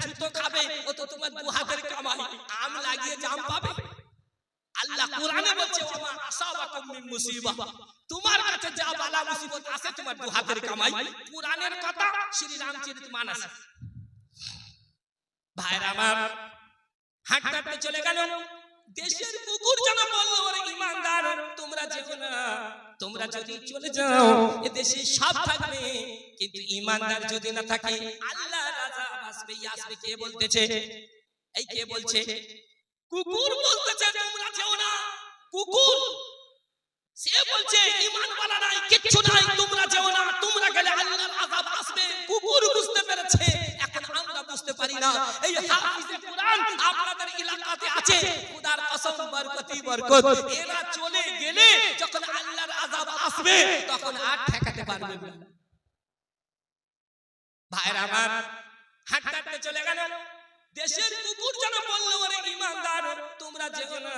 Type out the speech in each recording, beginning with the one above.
জুতো খাবে ও তো তোমার দু হাতের কামাই, আম লাগিয়ে জাম পাবে। আল্লাহ কোরআনে বলছে ওমা আসাবাকুম মিন মুসিবা, তোমার কাছে যা বালা মুসিবত আসে তোমার দু হাতের কামাই। কোরআনের কথা, শ্রী রামচরিত মানস। ভাইরা আমার, হাঁটতে হাঁটতে চলে গেল। দেশের কুকুর যেন বলল ওরে ঈমানদার তোমরা যেও না, তোমরা যদি চলে যাও এ দেশে সব থাকবে, কিন্তু ঈমানদার যদি না থাকে আল্লাহর আযাব আসবে। আসবে কে বলতেছে? এই কে বলছে? কুকুর বলতেছে তোমরা যেও না। কুকুর সে বলছে ঈমানওয়ালা নাই, কিচ্ছু নাই, তোমরা যেও না, তোমরা গেলে আল্লাহর আযাব আসবে। কুকুর বুঝতে পেরেছে, এখন আমরা বুঝতে পারি না। এই হাফিজে কোরআন আপনাদের এলাকাতে আছে, খোদার কসম বরকতি বরকত। এরা চলে গেলে যখন আল্লাহর আযাব আসবে তখন আর ঠেকাতে পারবে না। ভাইরা আমার, হাঁটতে হাঁটতে চলে গেল। দেশের কুকুর যেন বলল ওরে ঈমানদার তোমরা যেও না,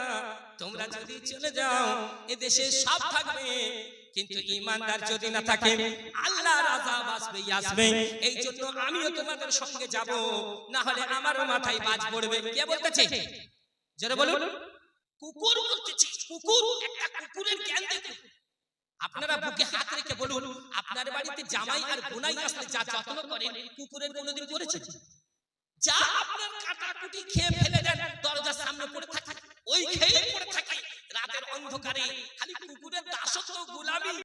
তোমরা যদি চলে যাও এ দেশে সব থাকবে, কিন্তু ঈমানদার যদি না থাকে আল্লাহর আযাব আসবে আসবে। এই জন্য আমিও তোমাদের সঙ্গে যাব, না হলে আমারও মাথায় বাজ পড়বে। কে বলতেছে? জোরে বলুন। কুকুর বলতেছে। কুকুর, একটা কুকুরের জ্ঞান দেখুন। আপনারা বুকে হাত রেখে বলুন, আপনার বাড়িতে জামাই আর বোনাই আসলে যা যত্ন করেন কুকুরের কোনোদিন করেছেন? যা আপনার কাটাকুটি খেয়ে ফেলে দেন, দরজার সামনে পড়ে থাকে, ওই খেয়ে পড়ে থাকে, রাতের অন্ধকারে খালি কুকুরের দাসত্ব গোলামি